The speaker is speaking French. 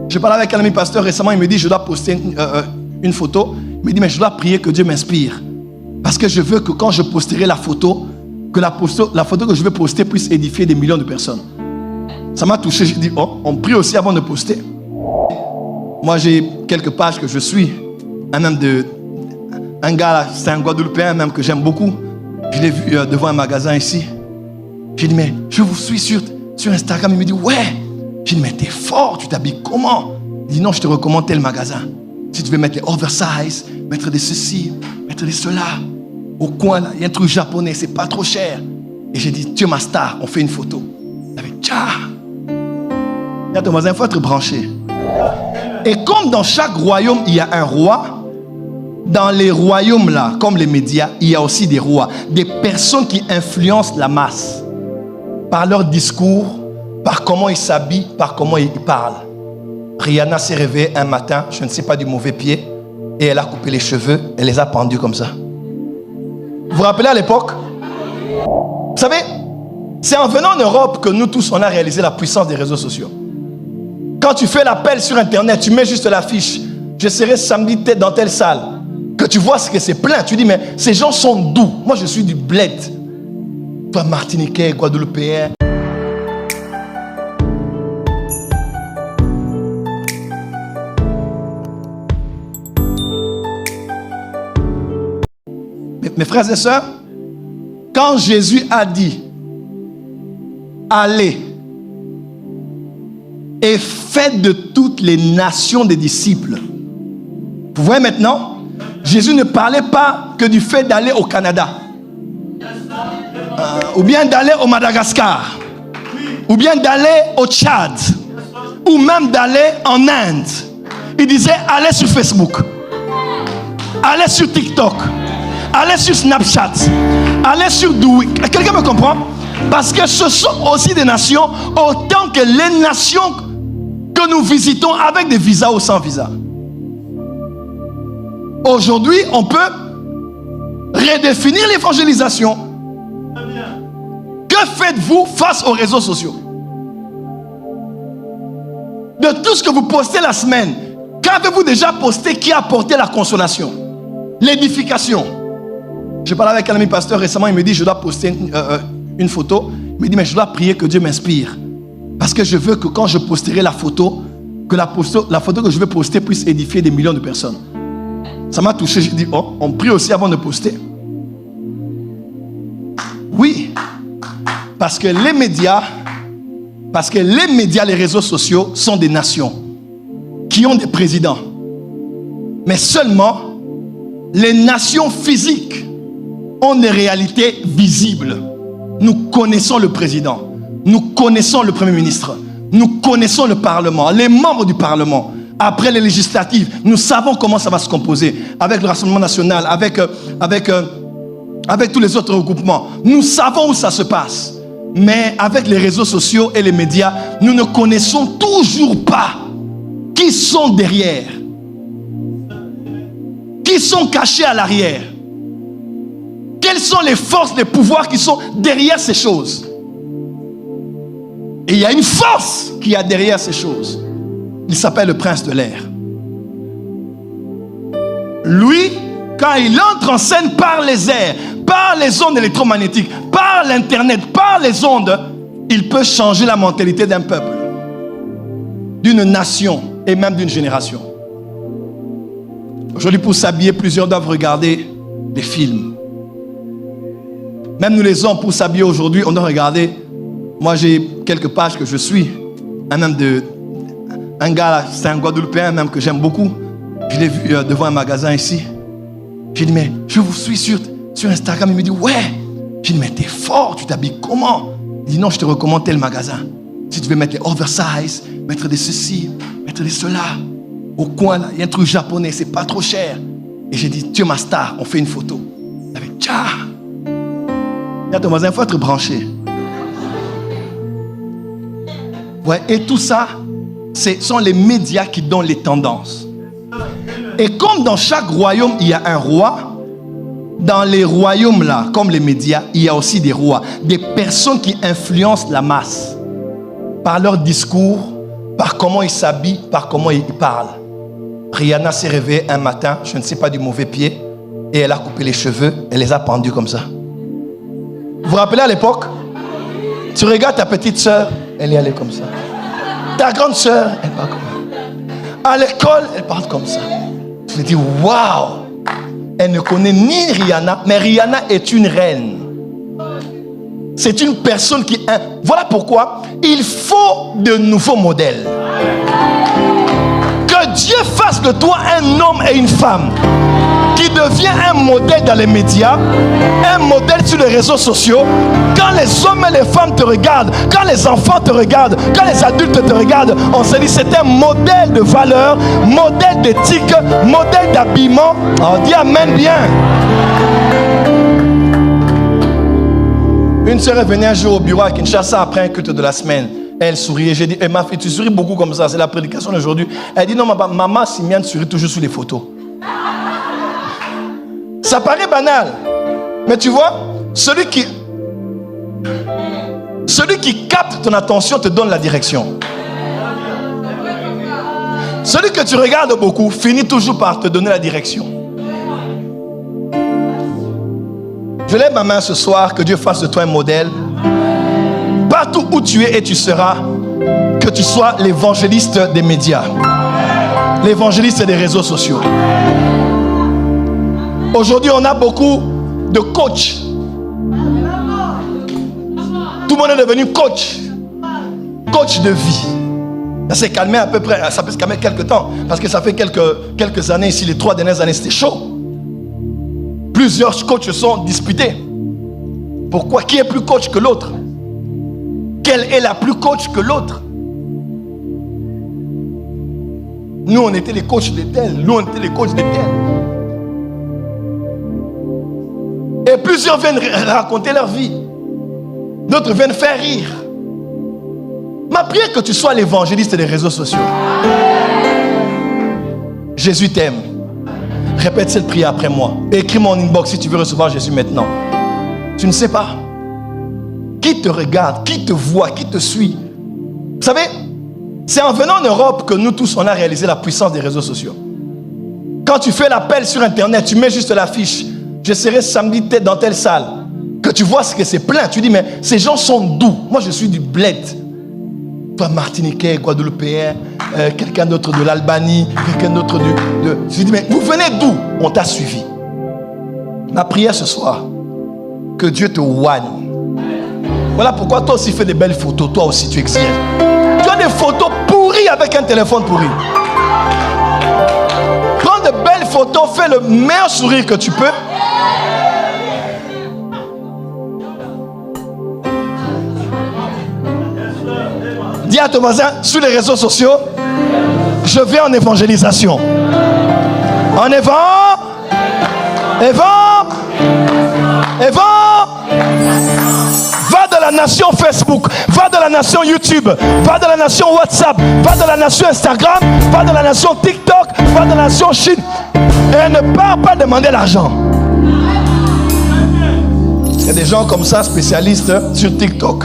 Je parlais avec un ami pasteur récemment, il me dit, je dois poster une photo. Il me dit, mais je dois prier que Dieu m'inspire. Parce que je veux que quand je posterai la photo, que la photo que je vais poster puisse édifier des millions de personnes. Ça m'a touché, j'ai dit, oh, on prie aussi avant de poster. Moi, j'ai quelques pages que je suis. Un gars là, c'est un Guadeloupéen même que j'aime beaucoup. Je l'ai vu devant un magasin ici. J'ai dit, mais je vous suis sur Instagram. Il me dit, ouais. J'ai dit, mais t'es fort, tu t'habilles comment? Il dit, non, je te recommande tel magasin. Si tu veux mettre les oversize, mettre des ceci, mettre des cela. Au coin là, il y a un truc japonais, c'est pas trop cher. Et j'ai dit, tu es ma star, on fait une photo. Avec tcha. Il y a ton voisin, il faut être branché. Et comme dans chaque royaume, il y a un roi, dans les royaumes là, comme les médias, il y a aussi des rois. Des personnes qui influencent la masse. Par leur discours, par comment ils s'habillent, par comment ils parlent. Rihanna s'est réveillée un matin, je ne sais pas, du mauvais pied, et elle a coupé les cheveux, elle les a pendus comme ça. Vous vous rappelez à l'époque? Vous savez, c'est en venant en Europe que nous tous, on a réalisé la puissance des réseaux sociaux. Quand tu fais l'appel sur Internet, tu mets juste l'affiche. Je serai samedi dans telle salle. Que tu vois ce que c'est plein. Tu dis, mais ces gens sont d'où? Moi, je suis du bled. Toi, Martiniquais, Guadeloupéen. Mes frères et sœurs, quand Jésus a dit, allez et faites de toutes les nations des disciples. Vous voyez maintenant, Jésus ne parlait pas que du fait d'aller au Canada, ou bien d'aller au Madagascar, ou bien d'aller au Tchad, ou même d'aller en Inde. Il disait, allez sur Facebook, allez sur TikTok, allez sur Snapchat, allez sur Douy. Quelqu'un me comprend? Parce que ce sont aussi des nations, autant que les nations que nous visitons avec des visas ou sans visa. Aujourd'hui, on peut redéfinir l'évangélisation. Que faites-vous face aux réseaux sociaux? De tout ce que vous postez la semaine, qu'avez-vous déjà posté qui a apporté la consolation, l'édification? Je parlais avec un ami pasteur récemment, il me dit, je dois poster une photo. Il me dit, mais je dois prier que Dieu m'inspire. Parce que je veux que quand je posterai la photo, que la photo que je vais poster puisse édifier des millions de personnes. Ça m'a touché, j'ai dit, oh, on prie aussi avant de poster. Oui, parce que les médias, les réseaux sociaux sont des nations qui ont des présidents. Mais seulement les nations physiques ont des réalités visibles. Nous connaissons le président, nous connaissons le premier ministre, nous connaissons le parlement, les membres du parlement. Après les législatives, nous savons comment ça va se composer avec le Rassemblement national, avec tous les autres regroupements. Nous savons où ça se passe. Mais avec les réseaux sociaux et les médias, nous ne connaissons toujours pas qui sont derrière, qui sont cachés à l'arrière. Quelles sont les forces, les pouvoirs qui sont derrière ces choses? Et il y a une force qui est derrière ces choses. Il s'appelle le prince de l'air. Lui, quand il entre en scène par les airs, par les ondes électromagnétiques, par l'internet, par les ondes, il peut changer la mentalité d'un peuple, d'une nation et même d'une génération. Aujourd'hui, pour s'habiller, plusieurs doivent regarder des films. Même nous les hommes, pour s'habiller aujourd'hui, on doit regarder. Moi, j'ai quelques pages que je suis. Un gars là, c'est un Guadeloupéen même que j'aime beaucoup. Je l'ai vu devant un magasin ici. J'ai dit, mais je vous suis sur Instagram. Il me dit, ouais. J'ai dit, mais t'es fort, tu t'habilles comment? Il dit, non, je te recommande tel magasin. Si tu veux mettre les oversize, mettre des ceci, mettre des cela. Au coin là, il y a un truc japonais, c'est pas trop cher. Et j'ai dit, tu es ma star, on fait une photo. Avec tcha. Il y a ton voisin, il faut être branché. Ouais, et tout ça, ce sont les médias qui donnent les tendances. Et comme dans chaque royaume, il y a un roi, dans les royaumes là, comme les médias, il y a aussi des rois. Des personnes qui influencent la masse. Par leur discours, par comment il s'habille, par comment il parle. Rihanna s'est réveillée un matin, je ne sais pas, du mauvais pied, et elle a coupé les cheveux, elle les a pendus comme ça. Vous vous rappelez à l'époque? Tu regardes ta petite soeur, elle est allée comme ça. Ta grande soeur, elle parle comme ça. À l'école, elle parle comme ça. Tu te dis, waouh! Elle ne connaît ni Rihanna, mais Rihanna est une reine. C'est une personne qui... Voilà pourquoi il faut de nouveaux modèles. Que Dieu fasse de toi un homme et une femme qui devient un modèle dans les médias, un modèle sur les réseaux sociaux. Quand les hommes et les femmes te regardent, quand les enfants te regardent, quand les adultes te regardent, on se dit c'est un modèle de valeur, modèle d'éthique, modèle d'habillement. On dit amen bien. Une sœur est venue un jour au bureau à Kinshasa après un culte de la semaine. Elle souriait. J'ai dit, ma fille, tu souris beaucoup comme ça. C'est la prédication d'aujourd'hui. Elle dit, non, maman Simiane sourit toujours sur les photos. Ça paraît banal. Mais tu vois, celui qui capte ton attention te donne la direction. Celui que tu regardes beaucoup finit toujours par te donner la direction. Je lève ma main ce soir, que Dieu fasse de toi un modèle. Partout où tu es et tu seras, que tu sois l'évangéliste des médias, l'évangéliste des réseaux sociaux. Aujourd'hui, on a beaucoup de coachs. Tout le monde est devenu coach. Coach de vie. Ça s'est calmé à peu près, ça peut se calmer quelques temps, parce que ça fait quelques années ici, les 3 dernières années, c'était chaud. Plusieurs coachs se sont disputés. Pourquoi? Qui est plus coach que l'autre? Quelle est la plus coach que l'autre? Nous, on était les coachs de tel. Nous, on était les coachs de tel. Et plusieurs viennent raconter leur vie. D'autres viennent faire rire. Ma prière est que tu sois l'évangéliste des réseaux sociaux. Jésus t'aime. Répète cette prière après moi. Écris mon inbox si tu veux recevoir Jésus maintenant. Tu ne sais pas. Qui te regarde, qui te voit, qui te suit. Vous savez, c'est en venant en Europe que nous tous, on a réalisé la puissance des réseaux sociaux. Quand tu fais l'appel sur Internet, tu mets juste l'affiche. Je serai samedi dans telle salle. Que tu vois ce que c'est plein. Tu dis, mais ces gens sont doux. Moi, je suis du bled. Toi, Martiniquais, Guadeloupéen, quelqu'un d'autre de l'Albanie, quelqu'un d'autre Je dis, mais vous venez d'où? On t'a suivi. Ma prière ce soir, que Dieu te oigne. Voilà pourquoi toi aussi fais des belles photos. Toi aussi, tu exagères. Tu as des photos pourries avec un téléphone pourri. Prends de belles photos, fais le meilleur sourire que tu peux. Dis à ton voisin, sur les réseaux sociaux, je vais en évangélisation. En va de la nation Facebook, va de la nation YouTube, va de la nation WhatsApp, va de la nation Instagram, va de la nation TikTok, va de la nation Chine. Et ne pars pas demander l'argent. Il y a des gens comme ça, spécialistes sur TikTok.